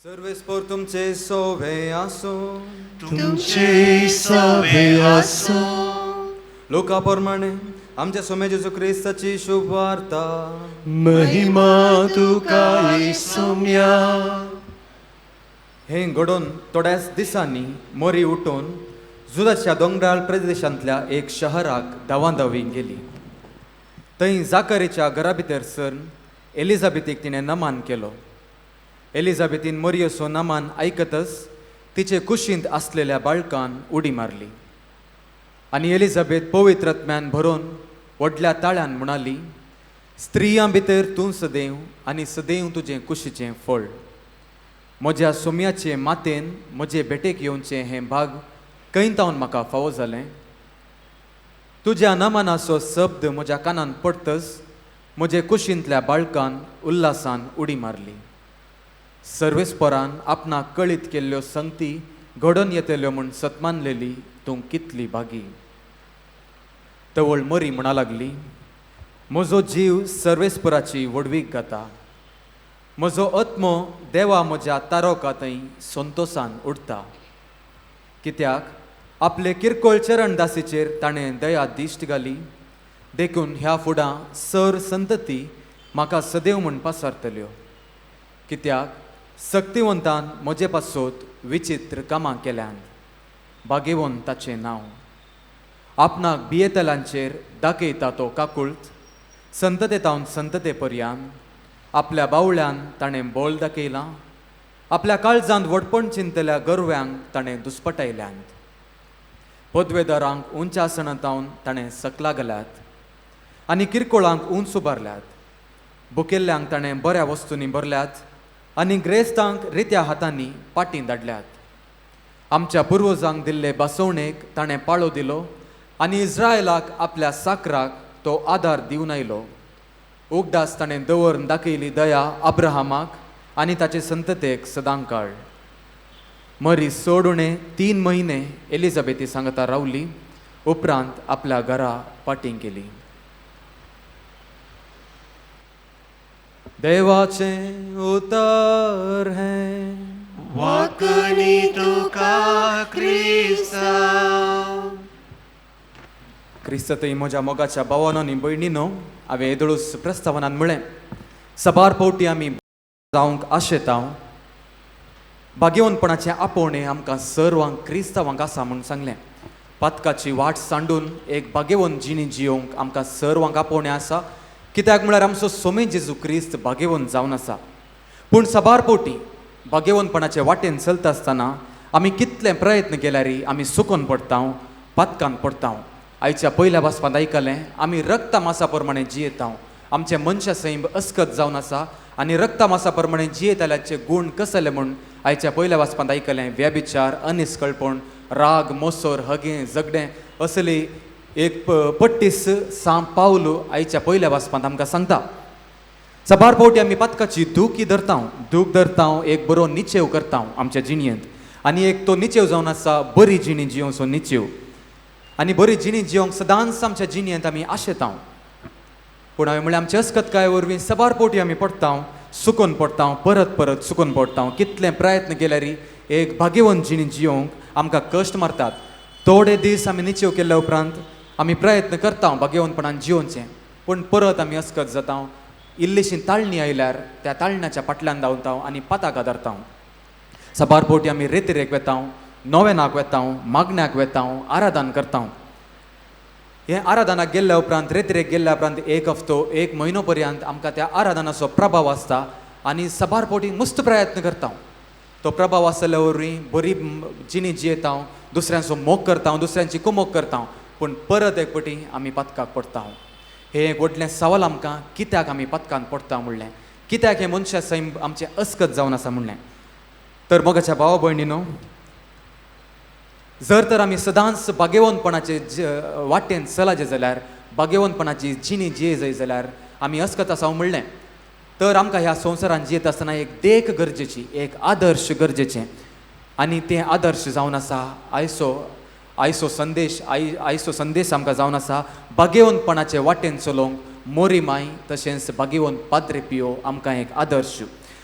सर्वेस्पोर तुमचे सोवे आसो, तुमचे सवे आसो. लोका प्रमाणे आमच्या सोमे जेजू क्रिस्ताची शुभ वार्ता. महिमा तुका येसुम्या. हे घडोवन थोड्याच दिसांनी मोरी उठून जुदाच्या दोंगराळ प्रदेशांतल्या एक शहराक धांवाधांवी गेली. थंय जाकरेच्या घरा भितर सर एलिझाबेथीक तिणें नमान केलो. एलिझाबेथीन मोरयेचो नमान आयकतच तिचे कुशींत आसलेल्या बाळकान उडी मारली. आनी एलिझाबेथ पवित्रात्म्यान भरून व्हडल्या ताळ्यान म्हणाली, स्त्रियां भितर तूं सदैव आनी सदैव तुजें कुशीचें फळ. म्हज्या सोम्याचे मातेन म्हजे भेटेक येवचें हें भाग कैंतावन म्हाका फावो जालें. तुज्या नमानाचो शब्द म्हज्या कानान पडटच म्हजे कुशींतल्या बाळकान उल्हासान उडी मारली. सर्वेस्परान आपणाक कळीत केल्ल्यो संगती घडोवन येतल्यो म्हूण सतमानलेली तूं कितली भागी. तवळ मरी म्हणा लागली, म्हजो जीव सर्वेस्पराची वडवीक घाता. म्हजो आत्मो देवा म्हज्या तारोकांतय संतोशान उडटा. कित्याक आपले किरकोळ चरणदासीचेर ताणें दया दिश्ट घाली. देखून ह्या फुडां सर संतती म्हाका सदैव म्हूण पासारतल्यो. कित्याक शक्तिवंतान म्हजे पासोत विचित्र कामां केल्यान भाग्यवंत ताचें नांव. आपणाक बियेतलांचेर दाखयता तो काकुळत. संततेतावन संतते पर्यान आपल्या बावळ्यान ताणें बोल दाखयलां. आपल्या काळजांत वडपण चिंतल्या गर्व्यांक ताणें दुस्पटायल्यांत. पदवेदारांक उंच आसनांतावन ताणें सकला घाल्यात आनी किरकोळांक उंच उबारल्यात. भुकेल्ल्यांक ताणें बऱ्या वस्तूंनी भरल्यात आनी ग्रेस्तांक रित्या हातांनी पाटीं धाडल्यात. आमच्या पुर्वजांक दिल्ले बसवणेक ताणें पाळो दिलो आनी इस्रायलाक आपल्या साकराक तो आदार दिवन आयलो. उगडास ताणें दवरून दाखयली दया अब्राहमाक आनी ताचे संततेक सदांकाळ. मरी सोडुणे 3 म्हयने एलिझाबेथी सांगता रावली. उपरांत आपल्या घरा पाटीं गेली. देवाचे उतर है वाकणी तुका क्रिस्ता. क्रिस्ततय म्हज्या मोगाच्या भावानो आनी भयणीनो, हांवें येदळूच प्रस्तावनान म्हळें, सबार फावटी आमी जावंक आशेता. भाग्यवंतपणाचें आपोवणें आमकां सर्वांक क्रिस्तावांक आसा म्हूण सांगलें. पातकाची वाट सांडून एक भाग्यवंत जिणी जियोंक आमकां सर्वांक आपोवणें आसा. कित्याक म्हळ्यार आमचो सोमे जेजू क्रिस्त भाग्यवंत जावन आसा. पूण सबार फावटी भाग्यवंतपणाचे वाटेन चलता आसतना आमी कितले प्रयत्न केल्यारय आमी सुकून पडटा, पातकान पडटा. आयच्या पयल्या वाचपांत आयकलें, आमी रक्ता मासा प्रमाणे जियेता. आमचे मनशा सैम अस्कत जावन आसा आनी रक्ता मासा प्रमाणे जियेताल्याचे गूण कसले म्हूण आयच्या पयल्या वाचपांत आयकलें. व्यभिचार, अनिश्कळपण, राग, मोसोर, हगें, झगडें असली एक पट्टीस पावलू आयच्या पयल्या वाचपांत आमकां सांगता. सबार फावटी आमी पातकाची दूख धरता, एक बरो निचेव करता आमच्या जिणयेंत. आनी एक तो निचेव जावन आसा बरी जिणी जियोंचो निचेव. आनी बरी जिणी जियोंक सदांच आमच्या जिणयेंत आमी आशेता. पूण हांवें म्हळ्यार आमचे अस्कतकाये वरवीं सबार फावटी आमी पडटा, सुकून पडटा, परत परत सुकून पडटा. कितले प्रयत्न केल्यारय एक भाग्यवंत जिणी जियोंक आमकां कश्ट मारतात. थोडे दीस आमी निचेव केल्या उपरांत आमी प्रयत्न करता भाग्यवंतपणान जियोंचें, पूण परत आमी अस्कत जाता. इल्लीशी ताळणी आयल्यार त्या ताळण्याच्या फाटल्यान धांवता आनी पाताक आदारता. सबार फावटी आमी रेतीरेक वेता, नोवेनाक वेता, मागण्याक वेता, आराधन करता. हे आराधनाक गेल्ल्या उपरांत, रेतीरेक गेल्ल्या उपरांत एक हफ्तो, 1 म्हयनो पर्यंत आमकां त्या आराधनाचो प्रभाव आसता आनी सबार फावटी मस्त प्रयत्न करता. तो प्रभाव आसल्या वरवीं बरी जिणी जियेता, दुसऱ्यांचो मोग करता, दुसऱ्यांची कुमोग करता. पूण परत एक फावटी आमी पातकाक पडटा. हे एक व्हडलें सवाल आमकां, कित्याक आमी पातकान पडटा म्हणलें, कित्याक हे मनशा सैम आमचें अस्कत जावन आसा म्हणलें. तर मोगाच्या भावा भयणीनो, जर तर आमी सदांच भाग्यवंतपणाचे वाटेन चलाजे जाल्यार, भाग्यवंतपणाची जिणी जिये जाय जाल्यार आमी अस्कत आसा म्हणलें, तर आमकां ह्या संवसारान जियेत आसतना एक देख गरजेची, एक आदर्श गरजेचें. आनी तें आदर्श जावन आसा आयचो संदेश आमकां जावन आसा भाग्यवंतपणाचे वाटेन चलोवंक मोरी माय तशेंच भाग्यवंत पाद्रे पियो आमकां एक आदर्श.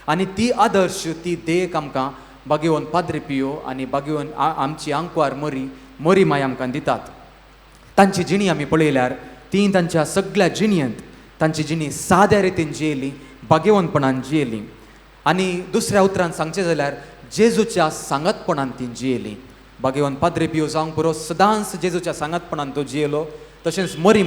आनी ती आदर्श ती देख आमकां बागेवन पाद्रे पियो आनी बागेवन आमची आंकवार मोरी माय आमकां दितात. तांची जिणी आमी पळयल्यार ती तांच्या सगळ्या जिणयेंत तांची जिणी साद्या रितीन जियेली, बागेवनपणान जियेली. आनी दुसऱ्या उतरान सांगचें जाल्यार जेजूच्या सांगतपणान ती जियेली. बागेवन पाद्रे पियो जावंक पुरो सदांच जेजूच्या सांगतपणान तो जियेलो. तशेंच मोरी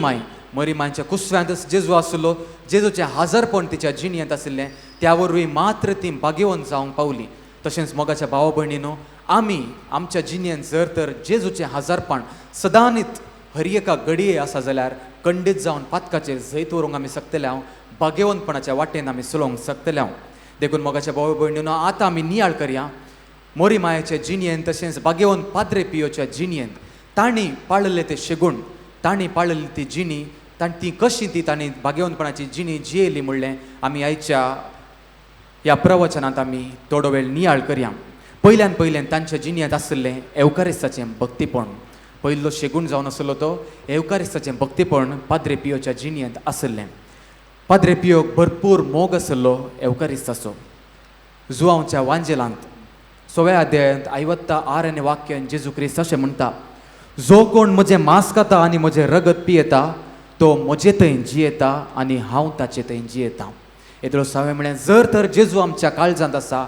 मायच्या कुसव्यांतच जेजू आसलो. जेजूचें हजरपण तिच्या जिणयेंत आशिल्लें, त्या वरवीं मात्र ती बागेवन जावंक पावली. तशेंच मोगाच्या भावा भयणीनो, आमी आमच्या जिणयेंत जर तर जेजूचें हजरपण सदांच हर एका घडये आसा जाल्यार खंडीत जावन पातकाचेर जैत व्हरूंक आमी शकतले हांव, बागेवनपणाच्या वाटेन आमी चलोवंक शकतले हांव. देखून मोगाच्या भावा भयणीनो, आतां आमी नियाळ करया मोरी मायेच्या जिणयेंत तशेंच बागेवन पाद्रे पियोच्या जिणयेंत तांणी पाळले ते शेगूण, तांणी पाळली ती जिणी, ती कशी ती तांणी बागेवनपणाची जिणी जियेली म्हणलें आमी आयच्या ह्या प्रवचनांत आमी थोडो वेळ नियाळ करया. पयल्यान तांच्या जिणयेंत आशिल्लें एवकारिस्ताचें भक्तीपण. पयलो शेगूण जावन आसलो तो एवकारिस्ताचें भक्तीपण पाद्रे पियोच्या जिणयेंत आशिल्लें. पाद्रे पियोक भरपूर मोग आसलो एवकारिस्ताचो. जुआंवच्या वांजेलांत 6व्या अध्यायांत 56 वाक्यान जेजू क्रिस्त अशें म्हणटा, जो कोण म्हजें मांस खाता आनी म्हजें रगत पियेता तो म्हजे थंय जियेता आनी हांव ताचे थंय जियेता. येदलो सावे म्हळ्यार जर तर जेजू आमच्या काळजांत आसा,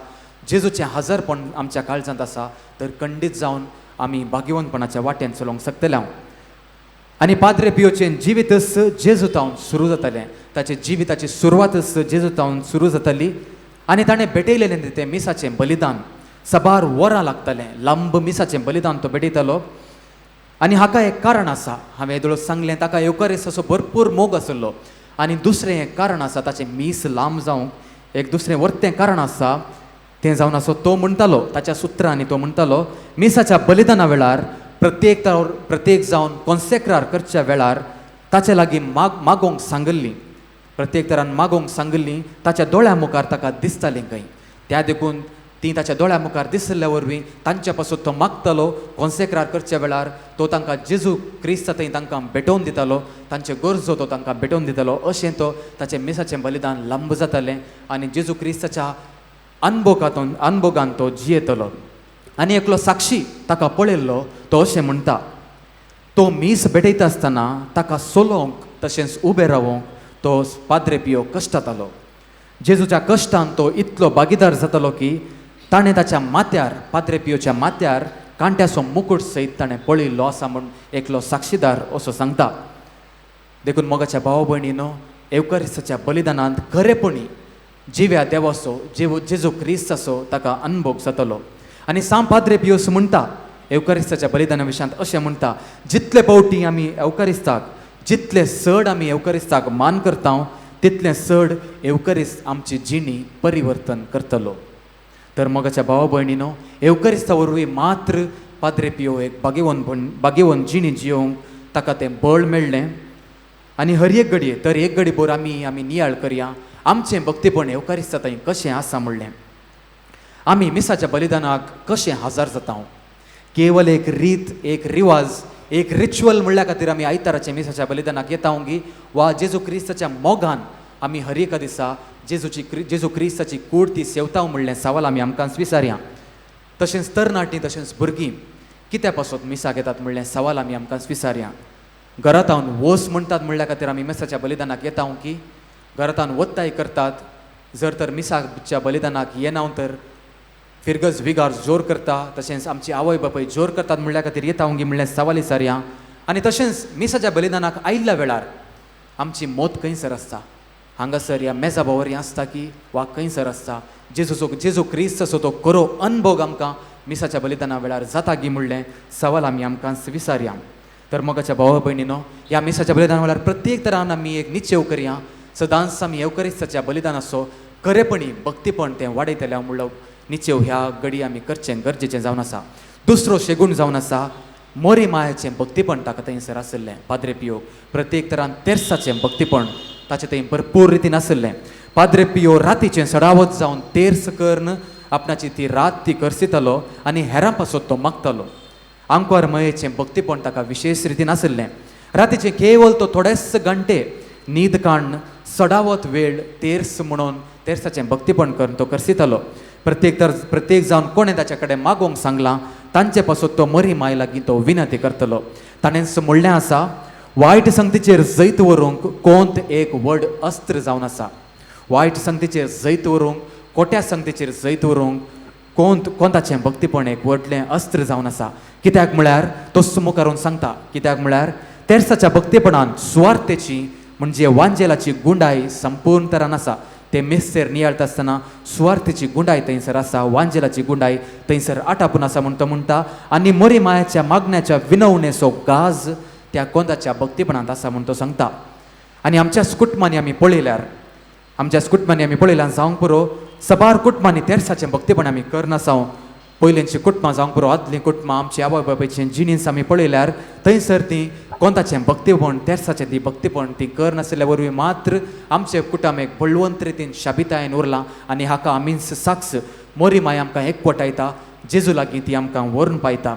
जेजूचें हजरपण आमच्या काळजांत आसा, तर खंडीत जावन आमी बागेवनपणाच्या वाटेन चलोवंक शकतले हांव. आनी पाद्रे पियोचें जिवीतच जेजूतावन सुरू जातालें. ताचे जिविताची सुरवातच जेजूतावन सुरू जाताली. आनी ताणें भेटयलेलें तें मिसाचें बलिदान 6 वरां लागतालें. लांब मिसाचें बलिदान तो भेटयतालो. आनी हाका एक कारण आसा. हांवें येदोळ सांगलें, ताका एवकारिस्ताचो भरपूर मोग आसलो. आनी दुसरें एक कारण आसा ताचें मीस लांब जावंक एक दुसरें वर्तें कारण आसा. तें जावन आसो तो म्हणटालो ताच्या सुत्रांनी, तो म्हणटालो मिसाच्या बलिदाना वेळार प्रत्येक जावन कॉन्सेक्रार करच्या वेळार ताचे लागीं मागोवंक सांगल्ली, प्रत्येक तरान मागोवंक सांगल्ली. ताच्या दोळ्या मुखार ताका दिसतालें खंय. त्या देखून ती ताच्या दोळ्या मुखार दिसल्या वरवीं तांच्या पासून तो मागतालो. कॉन्सेक्रार करच्या वेळार तो तांकां जेजू क्रिस्त थंय तांकां भेटोवन दितालो, तांचे गरजो तो तांकां भेटोवन दितालो. अशें तो ताचें मिसाचें बलिदान लांब जातालें आनी जेजू क्रिस्ताच्या अनभोगान तो जियेतलो. आनी एकलो साक्षी ताका पळयल्लो तो अशें म्हणटा, तो मीस भेटयता आसतना ताका सोलोवंक तशेंच उबें रावंक तो पाद्रे पियो कश्टातालो. जेजूच्या कश्टान तो इतलो भागीदार जातालो की ताणें ताच्या माथ्यार, पाद्रे पियोच्या माथ्यार कांट्याचो मुकुट सयत ताणें पळयल्लो आसा म्हूण एकलो साक्षीदार असो सांगता. देखून मोगाच्या भावा भयणीनो, एवकारिस्ताच्या बलिदानांत खरेपणी जिव्या देवाचो जेजू क्रिस्ताचो ताका अनुभव जातालो. आनी सांब पाद्रे पियोस म्हणटा एवकारिस्ताच्या बलिदाना विशयांत अशें म्हणटा, जितले पावटी आमी एवकारिस्ताक, जितले चड आमी एवकारिस्ताक मान करता तितलें चड एवकारिस्त आमची जिणी परिवर्तन करतलो. तर मोगाच्या भावा भयणीनो, एवकारिस्ता वरवीं मात्र पाद्रे पियो एक बागेवन जिणी जियोवंक ताका तें बळ मेळ्ळें. आनी हर एक घडये तर एक घडी भर आमी नियाळ करया आमचें भक्तीपण एवकारिस्ता थंय कशें आसा म्हणलें. आमी मिसाच्या बलिदानाक कशें हजर जाता. केवल एक रीत, एक रिवाज, एक रिच्युअल म्हणल्या खातीर आमी आयताराच्या मिसाच्या बलिदानाक येता गी, वा जेजू क्रिस्ताच्या मोगान आमी हर एका दिसा जेजू क्रिस्ताची कूड ती सेवता म्हणलें सवाल आमी आमकांच विचारया. तशेंच तरणाटीं तशेंच भुरगीं कित्या पासून मिसाक येतात म्हणलें सवाल आमी आमकांच विचारया. घरांतावन वोस म्हणटात म्हणल्या खातीर आमी मिसाच्या बलिदानाक येता की घरांतावन वत्ताय करतात. जर तर मिसाच्या बलिदानाक येना तर फिरगज विगार जोर करता, तशेंच आमची आवय बापूय जोर करतात म्हणल्या खातीर येता गी म्हणलें सवाल विचारया. आनी तशेंच मिसाच्या बलिदानाक आयिल्ल्या वेळार आमची मोत खंयसर आसता, हांगासर ह्या मेजा बावर आसता की वा खंयसर आसता. जेजू क्रिस्ताचो तो खरो अनुभव आमकां मिसाच्या बलिदाना वेळार जाता गी म्हणलें सवाल आमी आमकांच विचारया. तर मोगाच्या भावा भयणीनो, ह्या मिसाच्या बलिदाना वेळार प्रत्येक तरान आमी एक निश्चय करया, सदांच आमी एवकारिस्ताच्या बलिदानाचो खरेपणी भक्तीपण तें वाडयतलें म्हणलो निश्चय ह्या घडी आमी करचें गरजेचें जावन आसा. दुसरो शेगूण जावन आसा मोरी मायेचें भक्तीपण ताका थंयसर आशिल्लें. पाद्रे पियो प्रत्येक तरान तेर्साचें भक्तीपण ताचे थंय भरपूर रितीन आशिल्लें. पाद्रे पियो रातीचें सडावत जावन तेर्स करून आपणाची ती रात ती करसितालो आनी हेरां पासून तो मागतालो. आंकवार मायेचें भक्तीपण ताका विशेश रितीन आशिल्लें. रातीचें केवल तो थोडेच घंटे न्हीद काडून चडावत वेळ तेर्स म्हणून तेर्साचें भक्तीपण करून तो करसितालो. प्रत्येक जावन कोणें ताचे कडेन मागोवंक सांगलां तांचे पासून तो मरी माय लागीं तो विनंती करतलो. ताणें म्हणलें आसा, वायट संगतीचेर जैत व्हरूंक कोंत एक व्हड अस्त्र जावन आसा. वायट संगतीचेर जैत व्हरूंक, खोट्या संगतीचेर जैत व्हरूंक कोंताचें भक्तीपण एक व्हडलें अस्त्र जावन आसा. कित्याक म्हळ्यार तो मुखारून सांगता, कित्याक म्हळ्यार तेर्साच्या भक्तीपणान सुवार्थेची म्हणजे वांजेलाची गुंडाय संपूर्ण तरान आसा. ते मेस्सेर नियाळटा आसतना सुवार्थेची गुंडाय थंयसर आसा, वांजेलाची गुंडाय थंयसर आटापून आसा म्हूण तो म्हणटा. आनी मोरी मायाच्या मागण्याच्या विनवणेचो गाज त्या कोंताच्या भक्तीपणांत आसा म्हूण तो सांगता. आनी आमच्या कुटुंबांनी आमी पळयल्यार जावंक पुरो सबार कुटुंबांनी तेर्साचें भक्तीपण आमी करनासाव. पयलींची कुटुंबां जावंक पुरो, आदलीं कुटुंबां आमची आवय बापायचें जिणीस आमी पळयल्यार थंयसर तीं कोंताचें भक्तीपण, तेर्साचें ती भक्तीपण ती करनासल्या वरवीं मात्र आमचें कुटुंब एक बळवंत रितीन शाबितायेन उरलां. आनी हाका आमी साक्ष मोरी माय आमकां एकवटायता, जेजू लागीं ती आमकां व्हरून पायता.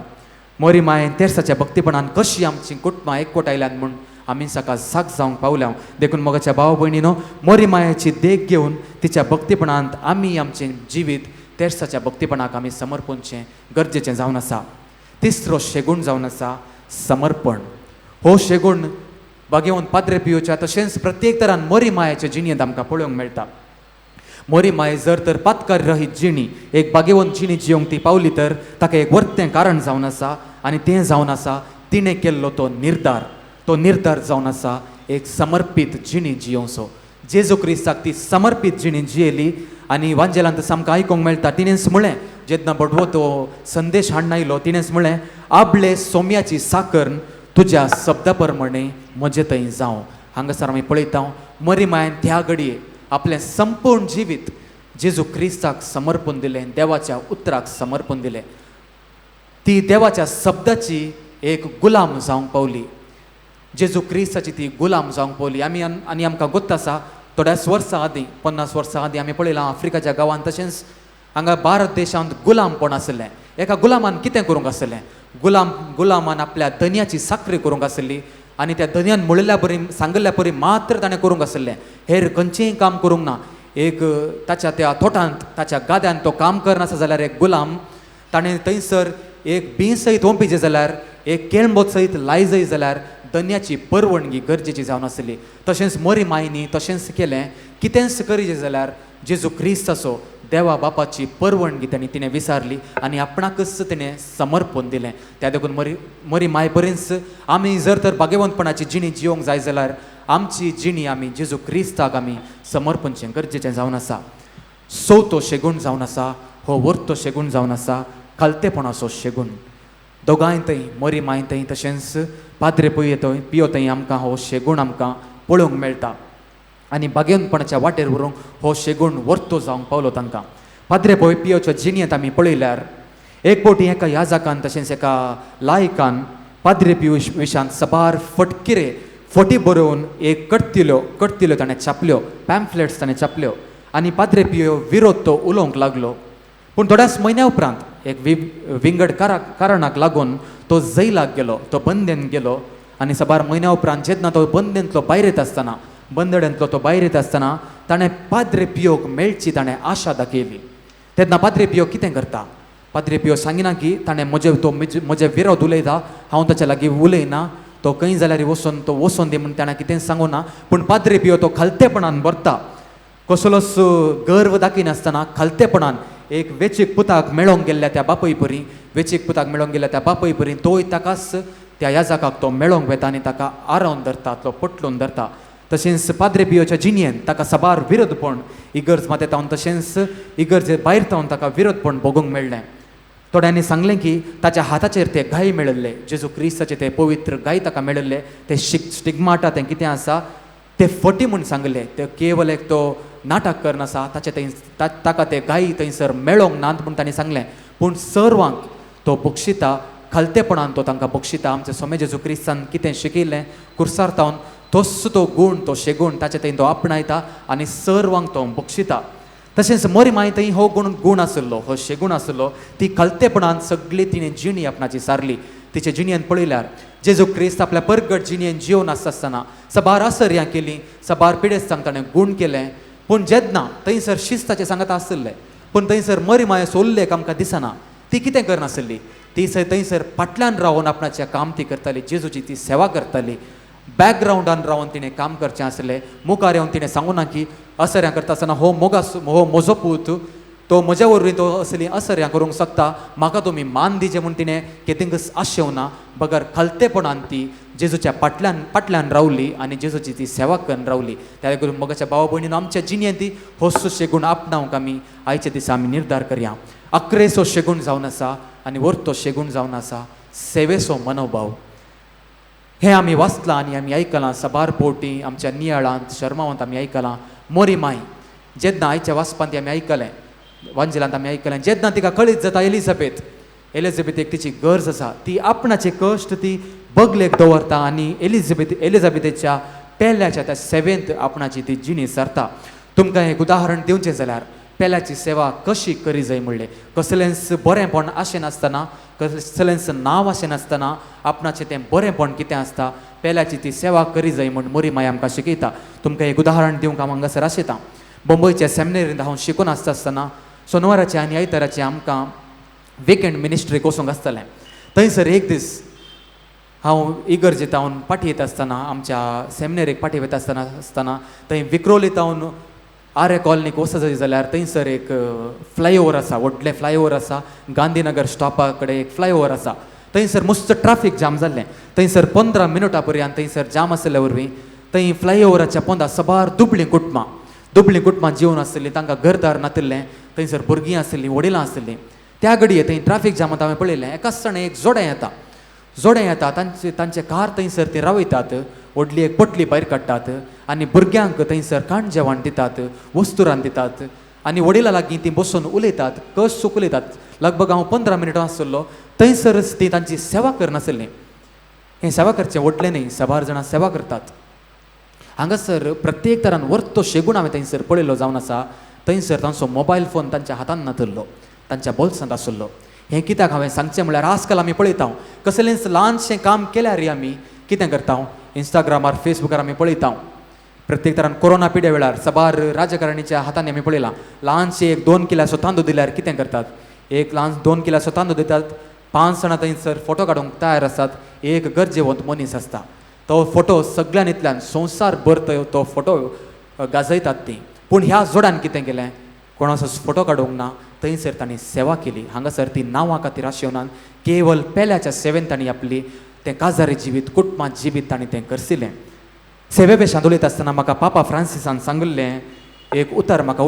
मोरी मायेन तेर्साच्या भक्तीपणान कशीं आमचीं कुटुंबां एकवटायल्यात म्हूण आमी सकाळ साक्ष जावंक पावल्या. देखून मोगाच्या भाव भयणीनो, मोरी मायाची देख घेवन तिच्या भक्तीपणांत आमी आमचें जिवीत तेर्साच्या भक्तीपणाक आमी समर्पूनचें गरजेचें जावन आसा. तिसरो शेगूण जावन आसा समर्पण. हो शेगूण बागेवन पाद्रे पियोच्या तशेंच प्रत्येक तरान मोरी मायाच्या जिणेंत आमकां पळोवंक मेळटा. मोरी माय जर तर पातकार रहीत जिणी, एक बागेवन जिणी जियोंक ती पावली तर ताका एक वर्तें कारण जावन आसा. आनी तें जावन आसा तिणें केल्लो तो निर्धार जावन आसा एक समर्पीत जिणी जियोंचो. जेजू क्रिस्ताक ती समर्पीत जिणी जियेली. आनी वांजेलांत सामकें आयकूंक मेळटा, तिणेंच म्हळें जेन्ना बडवो तो संदेश हाडून आयलो, तिणेंच म्हळें, आपले सोम्याची साकर तुज्या शब्दा प्रमाणे म्हजें थंय जावं. हांगासर आमी पळयता मोरी मायन त्या घडये आपलें संपूर्ण जिवीत जेजू क्रिस्ताक समर्पून दिलें, देवाच्या उतराक समर्पून दिलें. ती देवाच्या शब्दाची एक गुलाम जावंक पावली. जेजू क्रिस्ताची ती गुलाम जावंक पावली. आनी आमकां गोत्त आसा, थोड्याच वर्सां आदीं 50 वर्सां आदीं आमी पळयलां आफ्रिकाच्या गांवांत तशेंच हांगा भारत देशांत गुलामपण आसलें. एका गुलामान कितें करूंक आसलें? गुलामान आपल्या धन्याची साखरी करूंक आसली. आनी त्या धन्यान म्हणल्या परी सांगल्या परी मात्र ताणें करूंक आसलें. हेर खंयचेंय काम करूंक ना. एक ताच्या त्या तोटांत ताच्या गाद्यान तो काम करनासा जाल्यार एक गुलाम ताणें थंयसर एक बी सयत ओंपिचें जाल्यार, एक केळंबोत सयत लायजय जाल्यार धन्याची परवणगी गरजेची जावन आसली. तशेंच मोरी मायनी तशेंच केलें. कितेंच करीचें जाल्यार जेजू क्रिस्ताचो देवा बापाची परवणगी तिणें विसारली आनी आपणाकच तिणें समर्पण दिलें. त्या देखून मोरी माय पर्यंत आमी जर तर भाग्यवंतपणाची जिणी जियोंक जाय जाल्यार आमची जिणी आमी जेजू क्रिस्ताक आमी समर्पणचें गरजेचें जावन आसा. चवथो शेगूण जावन आसा हो वर्तो शेगूण जावन आसा खालतेपणाचो शेगूण. दोगांय थंय मोरी माय थंय तशेंच पाद्रे पियो थंय आमकां हो शेगूण आमकां पळोवंक मेळटा. आनी बागेवनपणाच्या वाटेर व्हरूंक हो शेगूण वर्तो जावंक पावलो तांकां. पाद्रे पियोच्या जिणयेंत आमी पळयल्यार एक फावटी एका याजकान तशेंच एका लायकान पाद्रे पियो विशांत सबार फटी बरोवन एक कट्टिल्यो ताणें छापल्यो, पॅम्फलेट्स ताणें छापल्यो. आनी पाद्रे पियो विरोध तो उलोवंक लागलो. पूण थोड्याच म्हयन्या उपरांत एक विंगड कारणाक लागून तो जैलाक गेलो, तो बंदेन गेलो. आनी सबार म्हयन्या उपरांत जेन्ना तो बंदेंतलो भायर येत आसतना ताणें पाद्रे पियोक मेळची ताणें आशा दाखयली. तेन्ना पाद्रे पियो कितें करता? पाद्रे पियो सांगिना की ताणें म्हजे विरोध उलयता, हांव ताच्या लागीं उलयना, तो खंय जाल्यार वचोन दी म्हूण ताणें कितें सांगूं ना. पूण पाद्रे पियो तो खालतेपणान भरता. कसलोच गर्व दाखयनासतना खालतेपणान एक वेचीक पुताक मेळोंक गेल्ल्या त्या बापय परी तोय ताकाच त्या याजकाक तो मेळोंक वेता आनी ताका आरावन धरता, तो पटलून धरता. तशेंच पाद्रे पियोच्या जिणयेंत ताका सबार विरोधपण इगर्ज माते तावन तशेंच इगर्जे भायर तावन ताका विरोधपण भोगूंक मेळ्ळें. थोड्यांनी सांगलें की ताच्या हाताचेर ते गाय मेळिल्ले, जेजू क्रिस्ताचे ते पवित्र गाय ताका मेळिल्ले. ते स्टिग्माटा तें कितें आसा ते फटी म्हूण सांगलें. ते केवल एक तो नाटक करनासा, ताका ते गायी थंयसर मेळोंक नात म्हूण तांणी सांगलें. पूण सर्वांक तो बक्षिता, खालतेपणान तो तांकां बक्षिता. आमचे सोमे जेजू क्रिस्तान कितें शिकयलें कुर्सार तावन तोच तो गूण, तो शेगूण ताचे थंय तो आपणायता आनी सर्वांक तो बक्षिता. तशेंच मोरी माय थंय हो गूण आसलो, हो शेगूण आसलो. ती खालतेपणान सगळी तिणें जिणी आपणाची सारली. तिचे जिणयेंत पळयल्यार जेजू क्रिस्त आपल्या परगट जिणेन जिवन आसतना सबार असर्यां केली, सबार पिडेस्तांक ताणें गूण केलें. पूण जेन्ना थंयसर शिस्ताचें सांगत आसलें, पूण थंयसर मरी माये सोल्लेक आमकां दिसना. ती कितें करनासली, ती थंयसर फाटल्यान रावन आपणाचें काम ती करताली, जेजूची ती सेवा करताली. बॅकग्रावंडान रावन तिणें काम करचें आसलें. मुखार येवन तिणें सांगूना की असर्यां करता आसतना हो म्हजो पूत, तो म्हज्या वरवीं तो असलीं असर्यां करूंक शकता, म्हाका तुमी मान दिजे म्हूण तिणें केथींग आशेवना. बगर खालतेपणान ती जेजूच्या फाटल्यान रावली आनी जेजूची ती सेवा करून रावली. त्या करून मोगाच्या भावा भयणीन आमच्या जिणेंत ती होसुशे गुण आपणावंक आमी आयच्या दिसा आमी निर्धार करया. 11 शेगूण जावन आसा आनी वर्तो शेगूण जावन आसा सेवेचो मनोभाव. हें आमी वाचलां आनी आमी आयकलां सबार पोवटी आमच्या नियाळांत शर्मावंत आमी आयकलां. मोरी माय जेन्ना आयच्या वाचपांत आमी आयकलें, वांजेलांत आमी आयकलें, जेन्ना तिका कळीत जाता एलिझाबेथेक तिची गरज आसा, ती आपणाचे कश्ट ती बगलेक दवरता आनी एलिझाबेथेच्या पेल्याच्या त्या सेवेंत आपणाची ती जिणी सरता. तुमकां एक उदाहरण दिवचें जाल्यार पेल्याची सेवा कशी करी जाय म्हणलें. कसलेंच बरेंपण आशें नासतना, कसलेंच नांव आशें नासतना आपणाचें तें बरेंपण कितें आसता, पेल्याची ती सेवा करी जाय म्हूण मोरी माय आमकां शिकयता. तुमकां एक उदाहरण दिवंक हांव हांगासर आशेतां. मुंबयच्या सेमिनेरींत हांव शिकून आसतना शेनवाराचे आनी आयताराचे आमकां विकेंड मिनिस्ट्रीक वचूंक आसतलें. थंयसर एक दीस हांव इगर्जेतावन पाटी येता आसतना, आमच्या सेमिनेरीक पाटी वयता आसतना थंय विक्रोलीतावन आरे कॉलनीक वचत जाल्यार थंयसर एक फ्लायओवर आसा, व्हडलें फ्लायओवर आसा. गांधीनगर स्टॉपा कडेन एक फ्लायओवर आसा. थंयसर मस्त ट्राफीक जाम जाल्लें. थंयसर 15 मिनटां पर्यंत थंयसर जाम आसले वरवीं थंय फ्लायओवराच्या पोंदा सबार दुबळीं कुटुंबां जिवन आसलीं, तांकां घरदार नातिल्लें. थंयसर भुरगीं आसलीं, वडिलां आसलीं. त्या घडये थंय ट्राफीक जामांत हांवें पळयलें, एकाच जाणें एक जोडें येता तांचे कार थंयसर ते रावयतात, व्हडली एक पटली भायर काडटात आनी भुरग्यांक थंयसर खाण जेवण दितात, वस्तू रांदितात आनी वडिलां लागीं ती बसून उलयतात, कश सूख उलयतात. लगभग हांव 15 मिनटां आसलो थंयसरच ती तांची सेवा करनासलीं. हें सेवा करचें व्हडलें न्ही, सबार जाणां सेवा करतात. हांगासर प्रत्येक तरान वर्तो शेगूण हांवें थंयसर पळयलो जावन आसा. थंयसर तांचो मोबायल फोन तांच्या हातांत नासलो, तांच्या बोल्सांत आसलो. हें कित्याक हांवें सांगचें म्हळ्यार आजकाल आमी पळयता कसलेंच ल्हानशें काम केल्यार आमी कितें करता, इंस्टाग्रामार फेसबुकार आमी पळयता. प्रत्येक तरान कोरोना पिड्या वेळार सबार राजकारणीच्या हातांनी आमी पळयलां, ल्हानशें एक 2 किलाचो तांदूळ दिल्यार कितें करतात, एक ल्हान 2 किलाचो तांदूळ दितात. 5 जाणां थंयसर फोटो काडूंक तयार आसात. एक गरजेवंत मनीस आसता, तो फोटो सगळ्यांतल्यान संवसारभर तो फोटो गाजयतात ती. पूण ह्या जोडान कितें केलें, कोणाचो फोटो काडूंक ना. थंयसर तांणी सेवा केली. हांगासर ती नांवां खातीर आशेवनान केवल पेल्याच्या सेवेन तांणी आपली तें काजारी जिवीत, कुटुंबांत जिवीत तांणी तें करसिलें. सेवे पेशांत उलयता आसतना म्हाका पापा फ्रांसिसान सांगिल्लें एक उतर म्हाका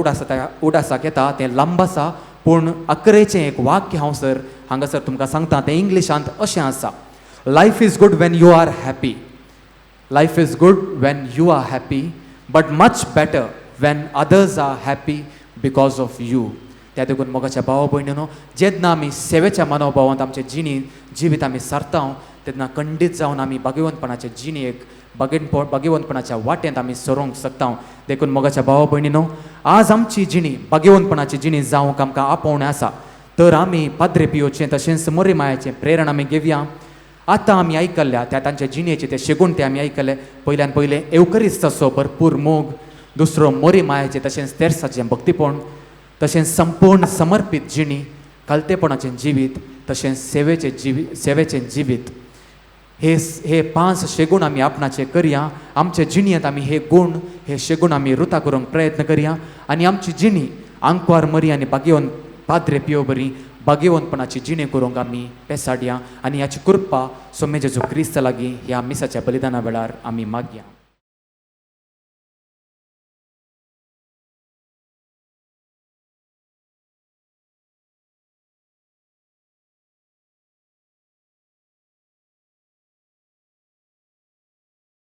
उडासाक येता, तें लांब आसा पूण 11चें एक वाक्य हांगासर तुमकां सांगता. तें इंग्लिशांत अशें आसा, life is good when you are happy. Life is good when you are happy but much better when others are happy because of you. त्या देखून मोगाच्या भावा भयणीनो, जेन्ना आमी सेवेच्या मनोभावांत आमचे जिवीत आमी सारता तेन्ना खंडीत जावन आमी भाग्यवंतपणाचे जिणेक भाग्यवंतपणाच्या वाटेंत आमी सरोंक शकता. देखून मोगाच्या भावा भयणीनो, आज आमची जिणी भाग्यवंतपणाची जिणी जावंक आमकां आपोवणें आसा. तर आमी पाद्रे पियोचें तशेंच मोरी मायाचें प्रेरण आमी घेवया. आतां आमी आयकल्ल्या त्या तांचे जिणेचे ते शेगूण ते आमी आयकले. पयल्यान पयलें एवकरिस्ताचो भरपूर मोग, दुसरो मोरी मायाचें तशेंच तेर्साचें भक्तीपण, तशेंच संपूर्ण समर्पीत जिणी, खालतेपणाचें जिवीत, तशेंच सेवेचें जिवीत. हे 5 शेगूण आमी आपणाचे करया. आमचे जिणयेंत आमी हे गुण, हे शेगूण आमी रुता करूंक प्रयत्न करया आनी आमची जिणी आंकवार मरी आनी पाद्रे पियो बरी भाग्यवंतपणाची जिणे करूंक आमी पेसाडया आनी ह्याची कृपा सोमे जेजू क्रिस्त लागीं ह्या मिसाच्या बलिदाना वेळार आमी मागया.